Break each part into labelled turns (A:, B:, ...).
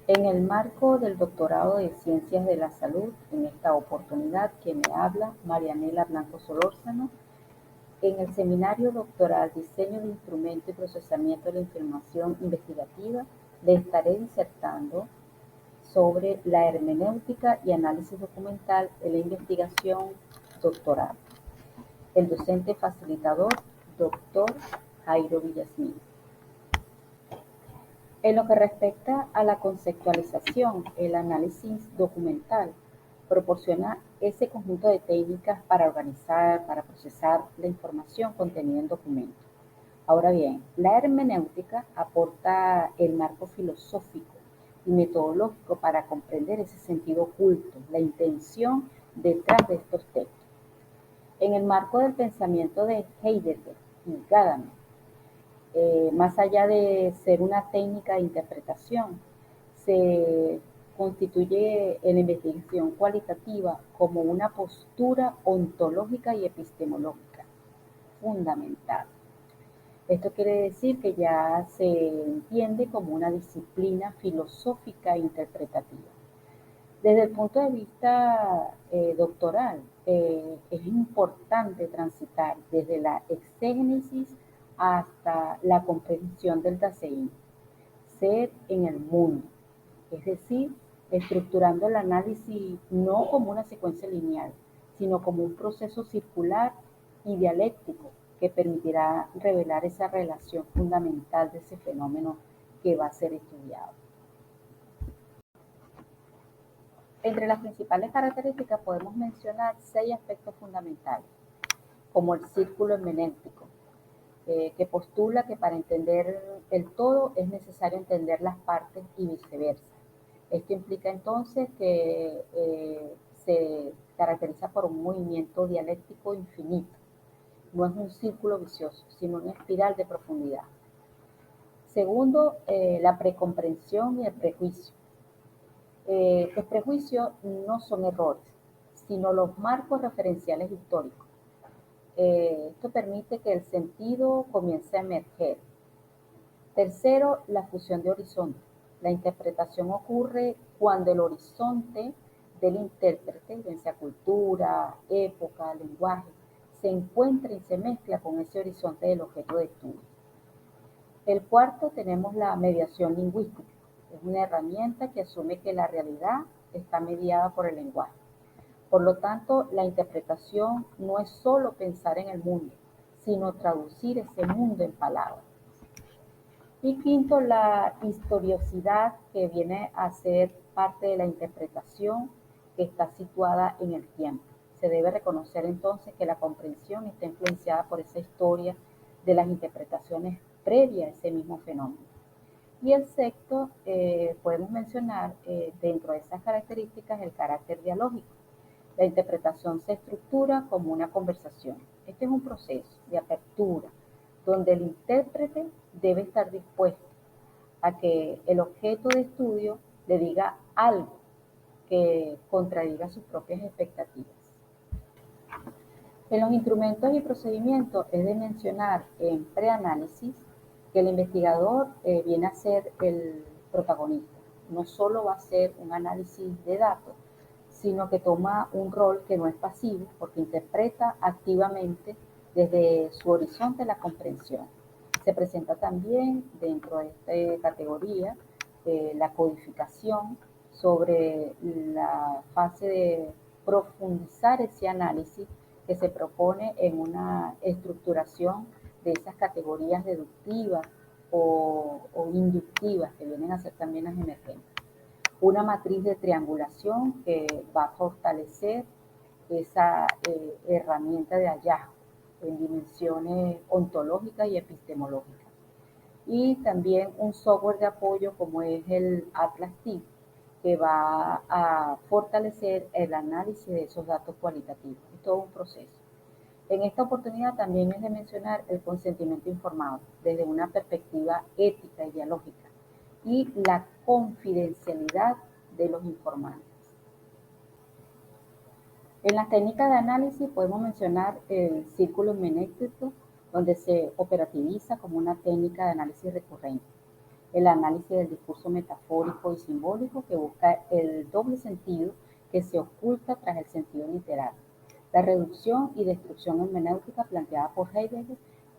A: En el marco del doctorado de Ciencias de la Salud, en esta oportunidad, quien me habla, Marianela Blanco Solórzano, en el seminario doctoral Diseño de Instrumento y Procesamiento de la Información Investigativa, le estaré disertando sobre la hermenéutica y análisis documental en la investigación doctoral. El docente facilitador, doctor Jairo Villasmil. En lo que respecta a la conceptualización, el análisis documental proporciona ese conjunto de técnicas para organizar, para procesar la información contenida en documentos. Ahora bien, la hermenéutica aporta el marco filosófico y metodológico para comprender ese sentido oculto, la intención detrás de estos textos. En el marco del pensamiento de Heidegger y Gadamer, más allá de ser una técnica de interpretación, se constituye en la investigación cualitativa como una postura ontológica y epistemológica fundamental. Esto quiere decir que ya se entiende como una disciplina filosófica e interpretativa. Desde el punto de vista doctoral, es importante transitar desde la exégenesis hasta la comprensión del Dasein, ser en el mundo, es decir, estructurando el análisis no como una secuencia lineal, sino como un proceso circular y dialéctico que permitirá revelar esa relación fundamental de ese fenómeno que va a ser estudiado. Entre las principales características podemos mencionar 6 aspectos fundamentales, como el círculo hermenéutico, que postula que para entender el todo es necesario entender las partes y viceversa. Esto implica entonces que se caracteriza por un movimiento dialéctico infinito. No es un círculo vicioso, sino una espiral de profundidad. Segundo, la precomprensión y el prejuicio. Los prejuicios no son errores, sino los marcos referenciales históricos. Esto permite que el sentido comience a emerger. Tercero, la fusión de horizontes. La interpretación ocurre cuando el horizonte del intérprete, bien sea cultura, época, lenguaje, se encuentra y se mezcla con ese horizonte del objeto de estudio. El cuarto, tenemos la mediación lingüística. Es una herramienta que asume que la realidad está mediada por el lenguaje. Por lo tanto, la interpretación no es solo pensar en el mundo, sino traducir ese mundo en palabras. Y quinto, la historiosidad, que viene a ser parte de la interpretación que está situada en el tiempo. Se debe reconocer entonces que la comprensión está influenciada por esa historia de las interpretaciones previas a ese mismo fenómeno. Y el sexto, podemos mencionar dentro de esas características el carácter dialógico. La interpretación se estructura como una conversación. Este es un proceso de apertura donde el intérprete debe estar dispuesto a que el objeto de estudio le diga algo que contradiga sus propias expectativas. En los instrumentos y procedimientos es de mencionar en preanálisis que el investigador viene a ser el protagonista. No solo va a ser un análisis de datos, sino que toma un rol que no es pasivo porque interpreta activamente desde su horizonte la comprensión. Se presenta también dentro de esta categoría la codificación sobre la fase de profundizar ese análisis que se propone en una estructuración de esas categorías deductivas o inductivas que vienen a ser también las emergentes. Una matriz de triangulación que va a fortalecer esa herramienta de hallazgo en dimensiones ontológicas y epistemológicas. Y también un software de apoyo como es el Atlas TIC, que va a fortalecer el análisis de esos datos cualitativos. Es todo un proceso. En esta oportunidad también es de mencionar el consentimiento informado desde una perspectiva ética y dialógica y la confidencialidad de los informantes. En las técnicas de análisis podemos mencionar el círculo hermenéutico, donde se operativiza como una técnica de análisis recurrente. el análisis del discurso metafórico y simbólico que busca el doble sentido que se oculta tras el sentido literal, la reducción y destrucción hermenéutica planteada por Heidegger,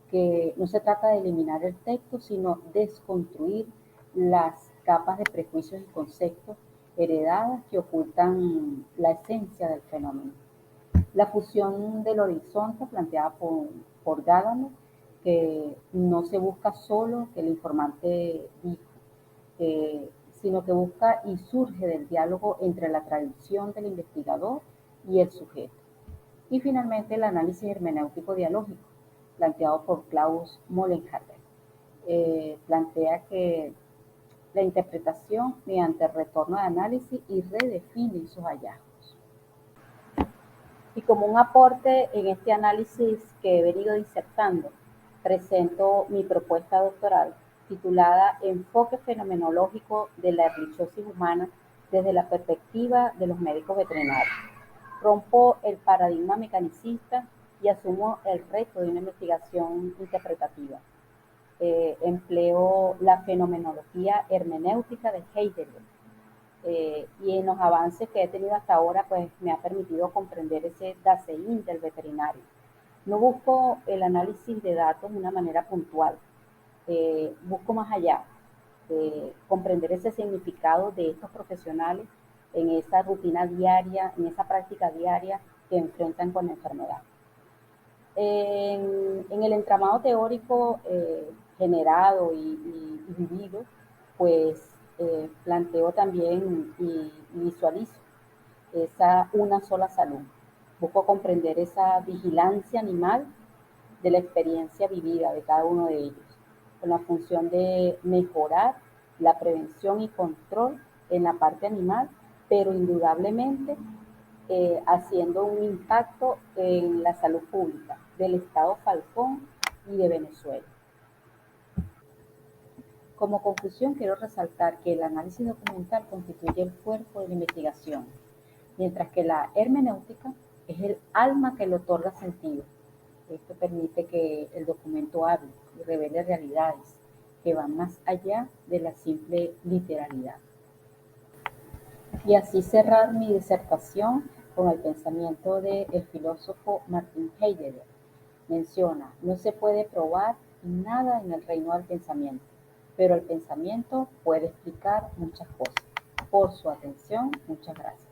A: que no se trata de eliminar el texto, sino desconstruir las capas de prejuicios y conceptos heredadas que ocultan la esencia del fenómeno. La fusión del horizonte planteada por Gadamer, que no se busca solo que el informante dijo, sino que busca y surge del diálogo entre la tradición del investigador y el sujeto. Y finalmente el análisis hermenéutico dialógico, planteado por Klaus Mollenhager, plantea que la interpretación mediante el retorno de análisis y redefine sus hallazgos. Y como un aporte en este análisis que he venido disertando, presento mi propuesta doctoral titulada Enfoque fenomenológico de la erlichosis humana desde la perspectiva de los médicos veterinarios. Rompo el paradigma mecanicista y asumo el reto de una investigación interpretativa. Empleo la fenomenología hermenéutica de Heidegger, y en los avances que he tenido hasta ahora, pues me ha permitido comprender ese Dasein del veterinario. No busco el análisis de datos de una manera puntual, busco más allá, comprender ese significado de estos profesionales en esa rutina diaria, en esa práctica diaria que enfrentan con la enfermedad. En el entramado teórico generado y vivido, pues planteo también y visualizo esa una sola salud. Busco comprender esa vigilancia animal de la experiencia vivida de cada uno de ellos, con la función de mejorar la prevención y control en la parte animal, pero indudablemente haciendo un impacto en la salud pública del Estado Falcón y de Venezuela. Como conclusión, quiero resaltar que el análisis documental constituye el cuerpo de la investigación, mientras que la hermenéutica es el alma que le otorga sentido. Esto permite que el documento hable y revele realidades que van más allá de la simple literalidad. Y así cerrar mi disertación con el pensamiento del filósofo Martin Heidegger. Menciona, no se puede probar nada en el reino del pensamiento, pero el pensamiento puede explicar muchas cosas. Por su atención, muchas gracias.